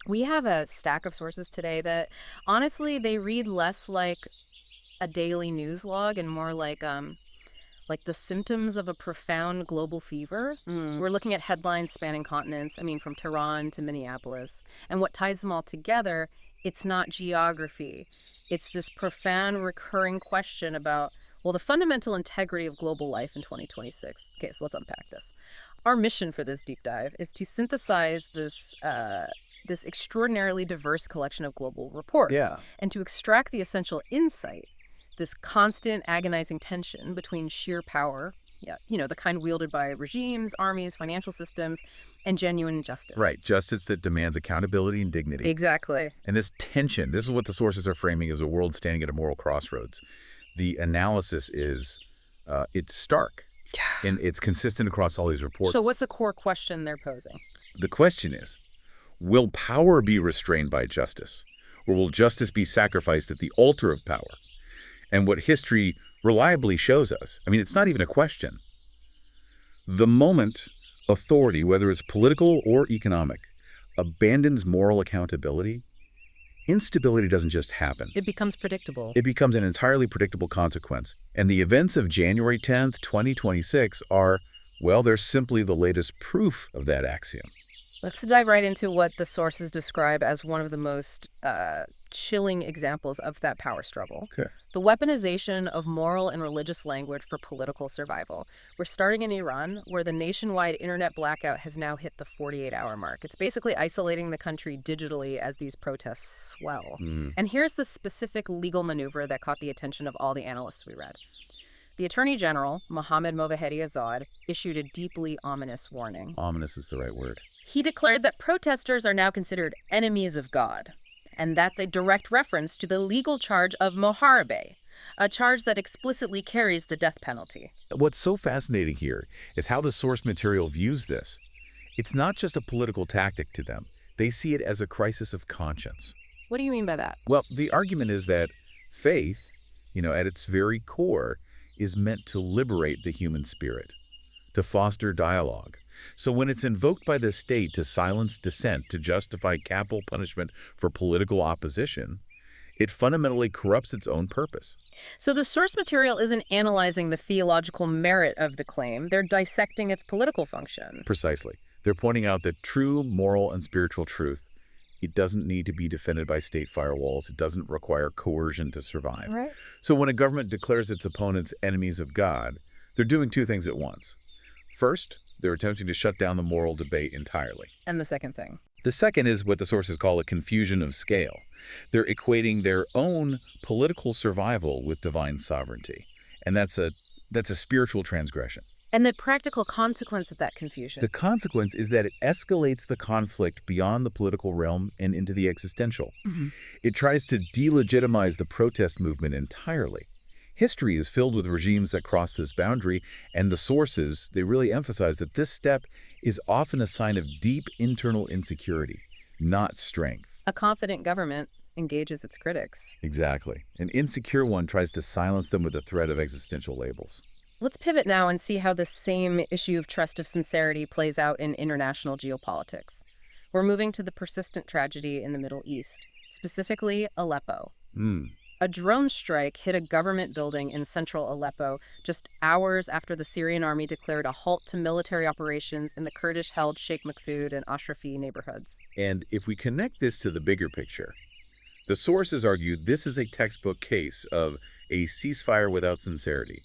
We have a stack of sources today that honestly they read less like a daily news log and more like the symptoms of a profound global fever. Mm. We're looking at headlines spanning continents, I mean from Tehran to Minneapolis. And what ties them all together, it's not geography. It's this profound recurring question about well, the fundamental integrity of global life in 2026. Okay, so let's unpack this. Our mission for this deep dive is to synthesize this extraordinarily diverse collection of global reports Yeah. and to extract the essential insight, this constant agonizing tension between sheer power, yeah, the kind wielded by regimes, armies, financial systems, and genuine justice. Right. Justice that demands accountability and dignity. Exactly. And this tension, this is what the sources are framing as a world standing at a moral crossroads. The analysis is, it's stark and it's consistent across all these So reports. what's the core question they're posing? The question is, will power be restrained by justice? Or will justice be sacrificed at the altar of power? And what history reliably shows us, I mean, it's not even a question. The moment authority, whether it's political or economic, abandons moral accountability, instability doesn't just happen. It becomes predictable. It becomes an entirely predictable consequence. And the events of January 10th, 2026 are, well, they're simply the latest proof of that axiom. Let's dive right into what the sources describe as one of the most chilling examples of that power struggle. Okay. The weaponization of moral and religious language for political survival. We're starting in Iran, where the nationwide internet blackout has now hit the 48-hour mark. It's basically isolating the country digitally as these protests swell. And here's the specific legal maneuver that caught the attention of all the analysts we read. The Attorney General, Mohammad Movahed Azad, issued a deeply ominous warning. Ominous is the right word. He declared that protesters are now considered enemies of God. And that's a direct reference to the legal charge of moharbe, a charge that explicitly carries the death penalty. What's so fascinating here is how the source material views this. It's not just a political tactic to them. They see it as a crisis of conscience. What do you mean by that? Well, the argument is that faith, at its very core, is meant to liberate the human spirit, to foster dialogue. So when it's invoked by the state to silence dissent, to justify capital punishment for political opposition, it fundamentally corrupts its own purpose. So the source material isn't analyzing the theological merit of the claim, they're dissecting its political function. Precisely. They're pointing out that true moral and spiritual truth, it doesn't need to be defended by state firewalls. It doesn't require coercion to survive. Right. So when a government declares its opponents enemies of God, they're doing two things at once. First, they're attempting to shut down the moral debate entirely. And the second thing. The second is what the sources call a confusion of scale. They're equating their own political survival with divine sovereignty. And that's a spiritual transgression. And the practical consequence of that confusion. The consequence is that it escalates the conflict beyond the political realm and into the existential. It tries to delegitimize the protest movement entirely. History is filled with regimes that cross this boundary, and the sources, they really emphasize that this step is often a sign of deep internal insecurity, not strength. A confident government engages its critics. Exactly. An insecure one tries to silence them with the threat of existential labels. Let's pivot now and see how this same issue of trust of sincerity plays out in international geopolitics. We're moving to the persistent tragedy in the Middle East, specifically Aleppo. A drone strike hit a government building in central Aleppo just hours after the Syrian army declared a halt to military operations in the Kurdish-held Sheikh Maksud and Ashrafi neighborhoods. And if we connect this to the bigger picture, the sources argue this is a textbook case of a ceasefire without sincerity,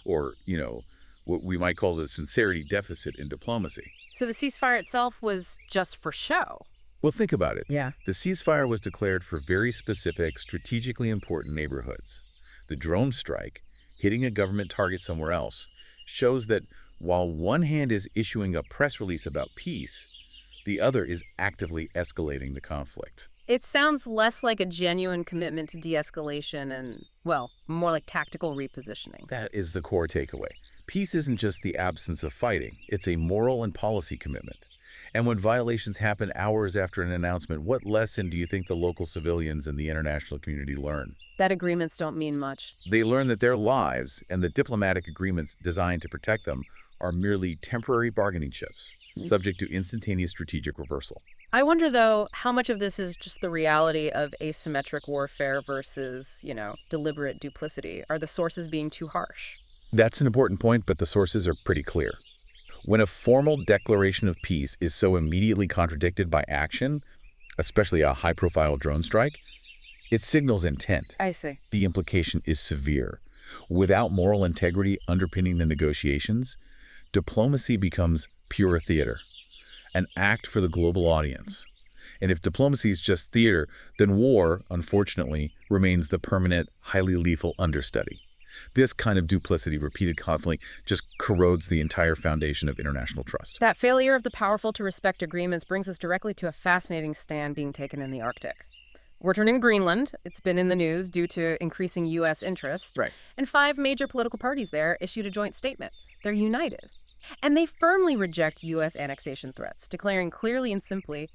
or, what we might call the sincerity deficit in diplomacy. So the ceasefire itself was just for show. Well, think about it. Yeah. The ceasefire was declared for very specific, strategically important neighborhoods. The drone strike, hitting a government target somewhere else, shows that while one hand is issuing a press release about peace, the other is actively escalating the conflict. It sounds less like a genuine commitment to de-escalation and, well, more like tactical repositioning. That is the core takeaway. Peace isn't just the absence of fighting. It's a moral and policy commitment. And when violations happen hours after an announcement, what lesson do you think the local civilians and the international community learn? That agreements don't mean much. They learn that their lives and the diplomatic agreements designed to protect them are merely temporary bargaining chips, subject to instantaneous strategic reversal. I wonder, though, how much of this is just the reality of asymmetric warfare versus, deliberate duplicity? Are the sources being too harsh? That's an important point, but the sources are pretty clear. When a formal declaration of peace is so immediately contradicted by action, especially a high-profile drone strike, it signals intent. I see. The implication is severe. Without moral integrity underpinning the negotiations, diplomacy becomes pure theater, an act for the global audience. And if diplomacy is just theater, then war, unfortunately, remains the permanent, highly lethal understudy. This kind of duplicity, repeated constantly, just corrodes the entire foundation of international trust. That failure of the powerful to respect agreements brings us directly to a fascinating stand being taken in the Arctic. We're turning to Greenland. It's been in the news due to increasing U.S. interest. Right. And 5 major political parties there issued a joint statement. They're united. And they firmly reject U.S. annexation threats, declaring clearly and simply,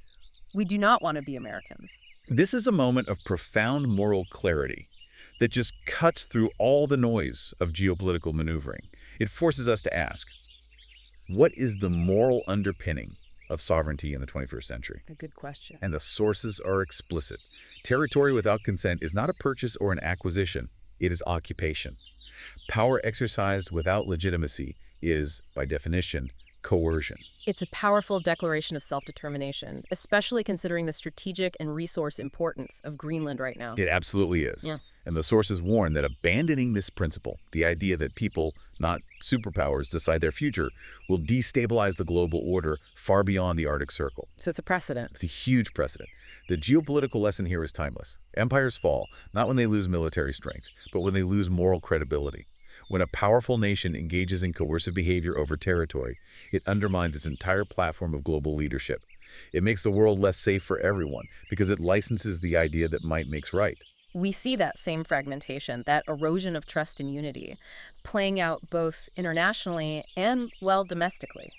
we do not want to be Americans. This is a moment of profound moral clarity that just cuts through all the noise of geopolitical maneuvering. It forces us to ask, what is the moral underpinning of sovereignty in the 21st century? A good question. And the sources are explicit. Territory without consent is not a purchase or an acquisition. It is occupation. Power exercised without legitimacy is, by definition, coercion. It's a powerful declaration of self-determination, especially considering the strategic and resource importance of Greenland right now. It absolutely is. Yeah. And the sources warn that abandoning this principle, the idea that people, not superpowers, decide their future, will destabilize the global order far beyond the Arctic Circle. So it's a precedent. It's a huge precedent. The geopolitical lesson here is timeless. Empires fall, not when they lose military strength, but when they lose moral credibility. When a powerful nation engages in coercive behavior over territory, it undermines its entire platform of global leadership. It makes the world less safe for everyone because it licenses the idea that might makes right. We see that same fragmentation, that erosion of trust and unity, playing out both internationally and, well, domestically.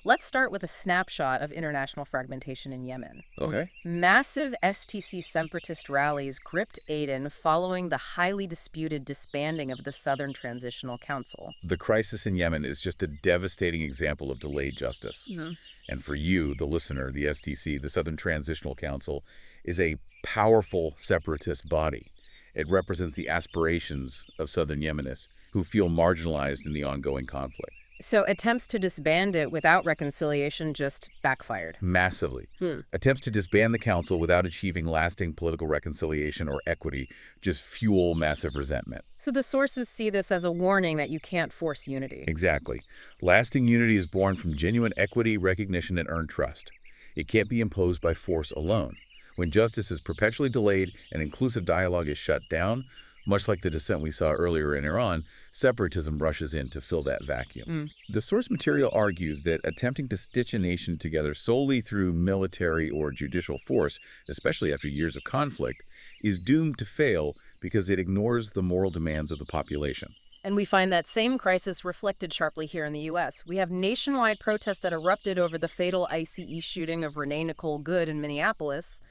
Let's start with a snapshot of international fragmentation in Yemen. Okay. Massive STC separatist rallies gripped Aden following the highly disputed disbanding of the Southern Transitional Council. The crisis in Yemen is just a devastating example of delayed justice. And for you, the listener, the STC, the Southern Transitional Council, is a powerful separatist body. It represents the aspirations of Southern Yemenists who feel marginalized in the ongoing conflict. So attempts to disband it without reconciliation just backfired. Massively. Attempts to disband the council without achieving lasting political reconciliation or equity just fuel massive resentment. So the sources see this as a warning that you can't force unity. Exactly. Lasting unity is born from genuine equity, recognition, and earned trust. It can't be imposed by force alone. When justice is perpetually delayed and inclusive dialogue is shut down, much like the dissent we saw earlier in Iran, separatism rushes in to fill that vacuum. The source material argues that attempting to stitch a nation together solely through military or judicial force, especially after years of conflict, is doomed to fail because it ignores the moral demands of the population. And we find that same crisis reflected sharply here in the U.S. We have nationwide protests that erupted over the fatal ICE shooting of Renee Nicole Good in Minneapolis,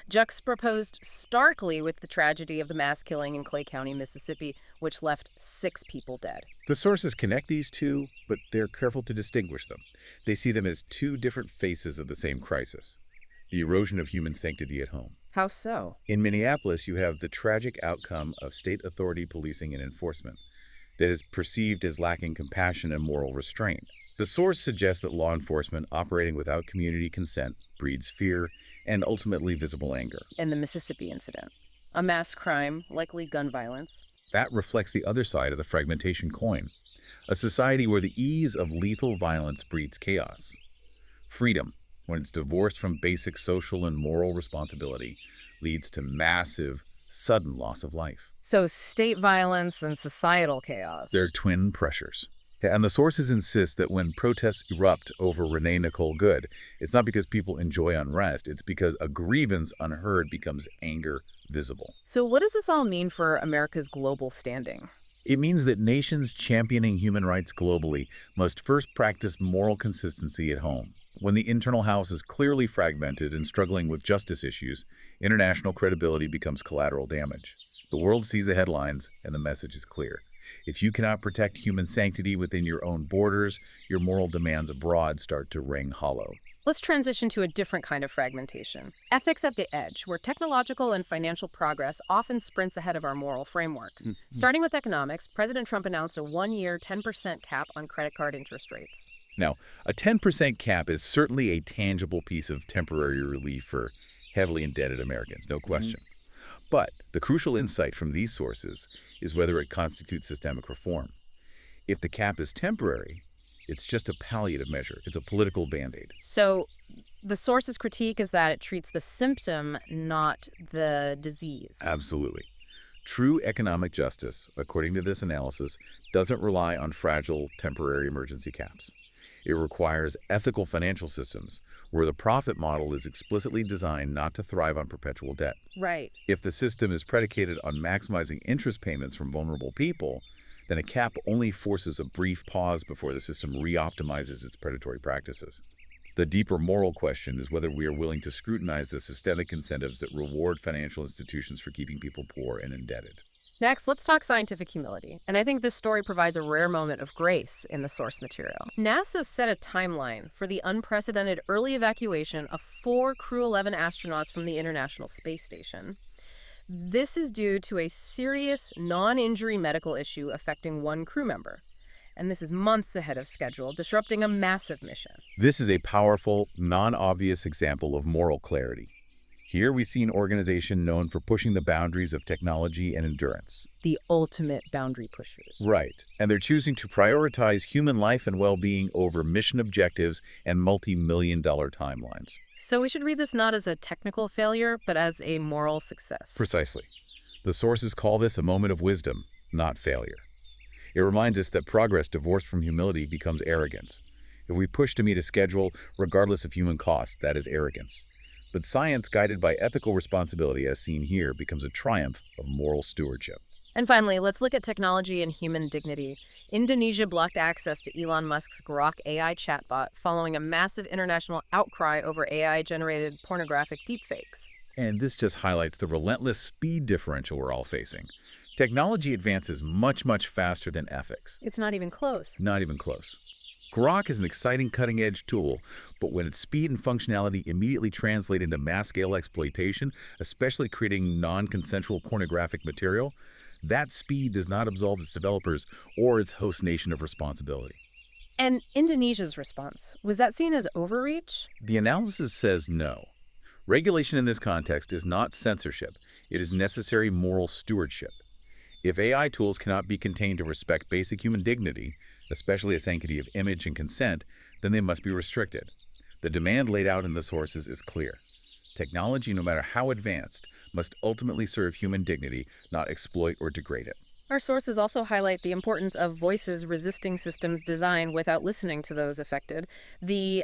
juxtaposed starkly with the tragedy of the mass killing in Clay County, Mississippi, which left 6 people dead. The sources connect these two, but they're careful to distinguish them. They see them as two different faces of the same crisis: the erosion of human sanctity at home. How so? In Minneapolis, you have the tragic outcome of state authority policing and enforcement that is perceived as lacking compassion and moral restraint. The source suggests that law enforcement operating without community consent breeds fear and ultimately visible anger. And the Mississippi incident, a mass crime, likely gun violence. That reflects the other side of the fragmentation coin, a society where the ease of lethal violence breeds chaos. Freedom, when it's divorced from basic social and moral responsibility, leads to massive, sudden loss of life. So state violence and societal chaos. They're twin pressures. And the sources insist that when protests erupt over Renee Nicole Good, it's not because people enjoy unrest, it's because a grievance unheard becomes anger visible. So what does this all mean for America's global standing? It means that nations championing human rights globally must first practice moral consistency at home. When the internal house is clearly fragmented and struggling with justice issues, international credibility becomes collateral damage. The world sees the headlines, and the message is clear. If you cannot protect human sanctity within your own borders, your moral demands abroad start to ring hollow. Let's transition to a different kind of fragmentation. Ethics at the edge, where technological and financial progress often sprints ahead of our moral frameworks. Mhm. Starting with economics, President Trump announced a one-year 10% cap on credit card interest rates. Now, a 10% cap is certainly a tangible piece of temporary relief for heavily indebted Americans, no Mhm. question. But the crucial insight from these sources is whether it constitutes systemic reform. If the cap is temporary, it's just a palliative measure. It's a political band-aid. So the source's critique is that it treats the symptom, not the disease. Absolutely. True economic justice, according to this analysis, doesn't rely on fragile temporary emergency caps. It requires ethical financial systems where the profit model is explicitly designed not to thrive on perpetual debt. Right. If the system is predicated on maximizing interest payments from vulnerable people, then a cap only forces a brief pause before the system re-optimizes its predatory practices. The deeper moral question is whether we are willing to scrutinize the systemic incentives that reward financial institutions for keeping people poor and indebted. Next, let's talk scientific humility. And I think this story provides a rare moment of grace in the source material. NASA set a timeline for the unprecedented early evacuation of 4 Crew 11 astronauts from the International Space Station. This is due to a serious non-injury medical issue affecting one crew member. And this is months ahead of schedule, disrupting a massive mission. This is a powerful, non-obvious example of moral clarity. Here we see an organization known for pushing the boundaries of technology and endurance. The ultimate boundary pushers. Right. And they're choosing to prioritize human life and well-being over mission objectives and multi-million-dollar timelines. So we should read this not as a technical failure, but as a moral success. Precisely. The sources call this a moment of wisdom, not failure. It reminds us that progress divorced from humility becomes arrogance. If we push to meet a schedule, regardless of human cost, that is arrogance. But science, guided by ethical responsibility, as seen here, becomes a triumph of moral stewardship. And finally, let's look at technology and human dignity. Indonesia blocked access to Elon Musk's Grok AI chatbot following a massive international outcry over AI-generated pornographic deepfakes. And this just highlights the relentless speed differential we're all facing. Technology advances much, much faster than ethics. It's not even close. Not even close. Grok is an exciting cutting-edge tool, but when its speed and functionality immediately translate into mass-scale exploitation, especially creating non-consensual pornographic material, that speed does not absolve its developers or its host nation of responsibility. And Indonesia's response, was that seen as overreach? The analysis says no. Regulation in this context is not censorship. It is necessary moral stewardship. If AI tools cannot be contained to respect basic human dignity, especially the sanctity of image and consent, then they must be restricted. The demand laid out in the sources is clear. Technology, no matter how advanced, must ultimately serve human dignity, not exploit or degrade it. Our sources also highlight the importance of voices resisting systems designed without listening to those affected, the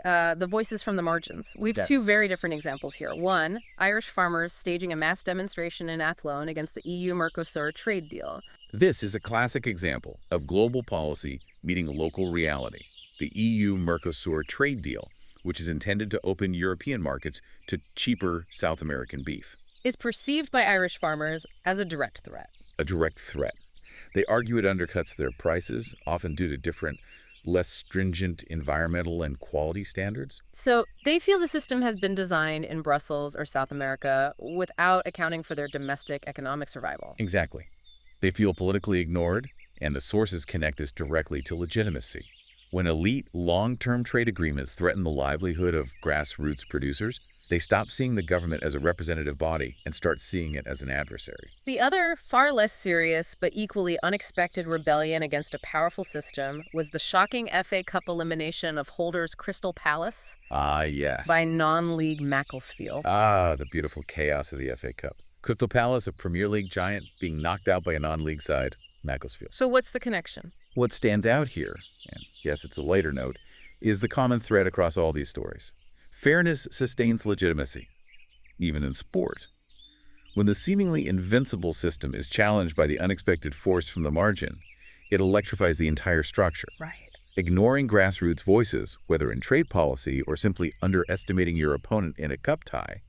voices from the margins. We have Yes. two very different examples here. One, Irish farmers staging a mass demonstration in Athlone against the EU-Mercosur trade deal. This is a classic example of global policy meeting local reality. The EU-Mercosur trade deal, which is intended to open European markets to cheaper South American beef. Is perceived by Irish farmers as a direct threat. A direct threat. They argue it undercuts their prices, often due to different, less stringent environmental and quality standards. So they feel the system has been designed in Brussels or South America without accounting for their domestic economic survival. Exactly. They feel politically ignored, and the sources connect this directly to legitimacy. When elite, long-term trade agreements threaten the livelihood of grassroots producers, they stop seeing the government as a representative body and start seeing it as an adversary. The other, far less serious but equally unexpected rebellion against a powerful system was the shocking FA Cup elimination of holders Crystal Palace Ah, yes. by non-league Macclesfield. Ah, the beautiful chaos of the FA Cup. Crystal Palace, a Premier League giant, being knocked out by a non-league side, Macclesfield. So what's the connection? What stands out here, and yes, it's a lighter note, is the common thread across all these stories. Fairness sustains legitimacy, even in sport. When the seemingly invincible system is challenged by the unexpected force from the margin, it electrifies the entire structure. Right. Ignoring grassroots voices, whether in trade policy or simply underestimating your opponent in a cup tie,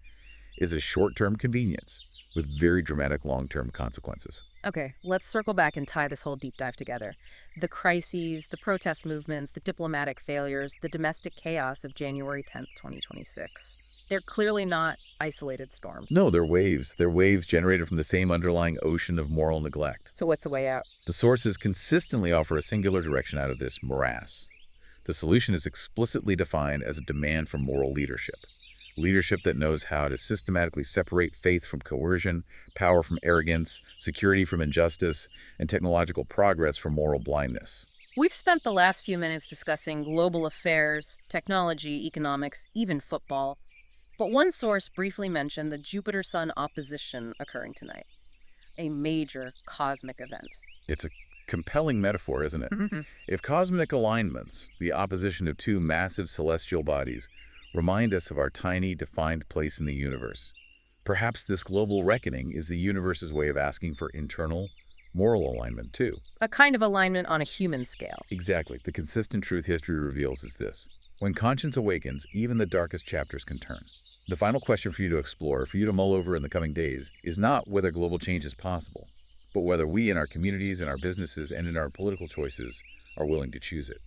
is a short-term convenience. with very dramatic long-term consequences. Okay, let's circle back and tie this whole deep dive together. The crises, the protest movements, the diplomatic failures, the domestic chaos of January 10th, 2026. They're clearly not isolated storms. No, they're waves. They're waves generated from the same underlying ocean of moral neglect. So what's the way out? The sources consistently offer a singular direction out of this morass. The solution is explicitly defined as a demand for moral leadership. Leadership that knows how to systematically separate faith from coercion, power from arrogance, security from injustice, and technological progress from moral blindness. We've spent the last few minutes discussing global affairs, technology, economics, even football. But one source briefly mentioned the Jupiter-Sun opposition occurring tonight, a major cosmic event. It's a compelling metaphor, isn't it? If cosmic alignments, the opposition of two massive celestial bodies, remind us of our tiny, defined place in the universe, perhaps this global reckoning is the universe's way of asking for internal, moral alignment, too. A kind of alignment on a human scale. Exactly. The consistent truth history reveals is this. When conscience awakens, even the darkest chapters can turn. The final question for you to explore, for you to mull over in the coming days, is not whether global change is possible, but whether we in our communities, in our businesses, and in our political choices are willing to choose it.